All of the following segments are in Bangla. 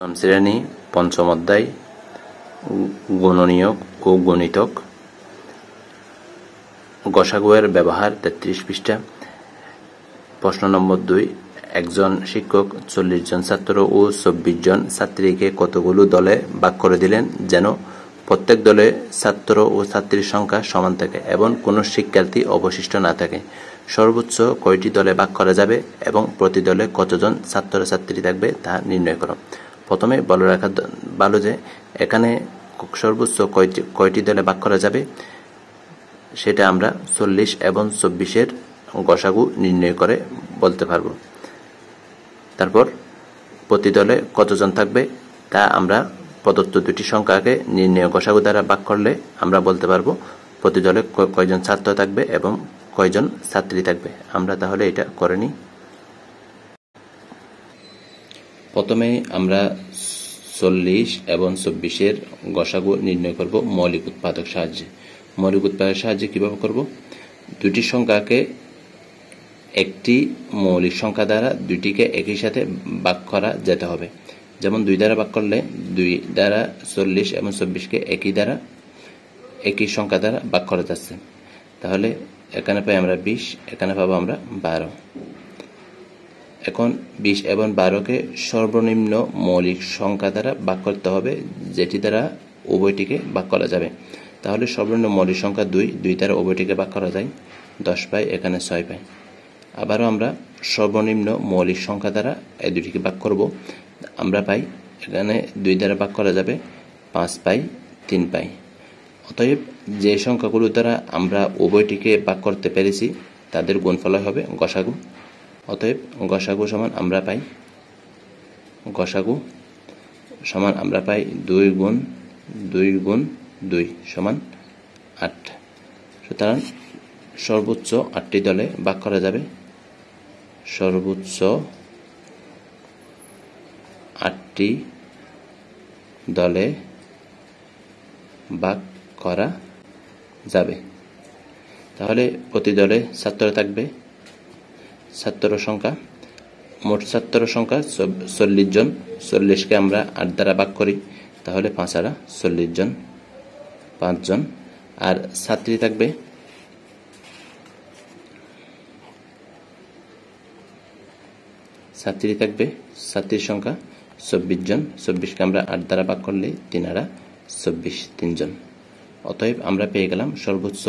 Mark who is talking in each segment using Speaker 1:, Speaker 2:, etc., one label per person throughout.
Speaker 1: শ্রেণী পঞ্চম অধ্যায় গুণনীয়ক ও গণিতক গসাগুয়ের ব্যবহার ৩৩ পৃষ্ঠা। প্রশ্ন নম্বর ২, একজন শিক্ষক ৪০ জন ছাত্র ও ২৪ জন ছাত্রীকে কতগুলো দলে ভাগ করে দিলেন যেন প্রত্যেক দলে ছাত্র ও ছাত্রীর সংখ্যা সমান থাকে এবং কোনো শিক্ষার্থী অবশিষ্ট না থাকে। সর্বোচ্চ কয়টি দলে ভাগ করা যাবে এবং প্রতি দলে কতজন ছাত্র-ছাত্রী থাকবে তা নির্ণয় করো। প্রথমে বলে রাখা ভালো যে এখানে সর্বোচ্চ কয়টি দলে ভাগ করা যাবে সেটা আমরা ৪০ এবং ২৪-এর গসাগু নির্ণয় করে বলতে পারব। তারপর প্রতি দলে কতজন থাকবে তা আমরা প্রদত্ত দুটি সংখ্যাকে নির্ণয় গসাগু দ্বারা ভাগ করলে আমরা বলতে পারবো প্রতি দলে কয়জন ছাত্র থাকবে এবং কয়জন ছাত্রী থাকবে। আমরা তাহলে এটা করে নিই। প্রথমে আমরা ৪০ এবং ২৪-এর গসাগু নির্ণয় করব মৌলিক উৎপাদক সাহায্যে। মৌলিক উৎপাদকের সাহায্যে কিভাবে করব? দুটি সংখ্যাকে একটি মৌলিক সংখ্যা দ্বারা দুইটিকে একই সাথে ভাগ করা যেতে হবে। যেমন ২ দ্বারা ভাগ করলে ২ দ্বারা ৪০ এবং ২৪-কে একই সংখ্যা দ্বারা ভাগ করা যাচ্ছে। তাহলে এখানে পাই আমরা ২০, এখানে পাবো আমরা ১২। এখন ২০ এবং ১২-কে সর্বনিম্ন মৌলিক সংখ্যা দ্বারা ভাগ করতে হবে যেটি দ্বারা উভয়টিকে ভাগ করা যাবে। তাহলে সর্বনিম্ন মৌলিক সংখ্যা ২ দ্বারা উভয়টিকে ভাগ করা যায়, ১০ পাই, এখানে ৬ পাই। আবারও আমরা সর্বনিম্ন মৌলিক সংখ্যা দ্বারা এই দুটিকে ভাগ করব। আমরা পাই এখানে ২ দ্বারা ভাগ করা যাবে, ৫ পাই, ৩ পাই। অতএব যে সংখ্যাগুলো দ্বারা আমরা উভয়টিকে ভাগ করতে পেরেছি তাদের গুণফল হবে গসাগু। অতএব গসাগু সমান আমরা পাই ২ গুণ ২ গুণ ২ সমান ৮। সুতরাং সর্বোচ্চ ৮টি দলে ভাগ করা যাবে। সর্বোচ্চ ৮টি দলে ভাগ করা যাবে। তাহলে প্রতি দলে ছাত্র থাকবে, ছাত্র সংখ্যা, মোট ছাত্র সংখ্যা ৪০ জন। ৪০-কে আমরা ৮ দ্বারা ভাগ করি, তাহলে ৫ আর ৪০ জন, ৫ জন। আর ছাত্রী থাকবে ছাত্রীর সংখ্যা ২৪ জন। ২৪-কে আমরা ৮ দ্বারা ভাগ করলে ৩ আর ২৪, ৩ জন। অতএব আমরা পেয়ে গেলাম সর্বোচ্চ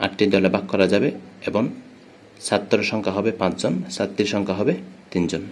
Speaker 1: ৮টি দলে ভাগ করা যাবে এবং ছাত্র সংখ্যা হবে ৫ জন, ছাত্রীর সংখ্যা হবে ৩ জন।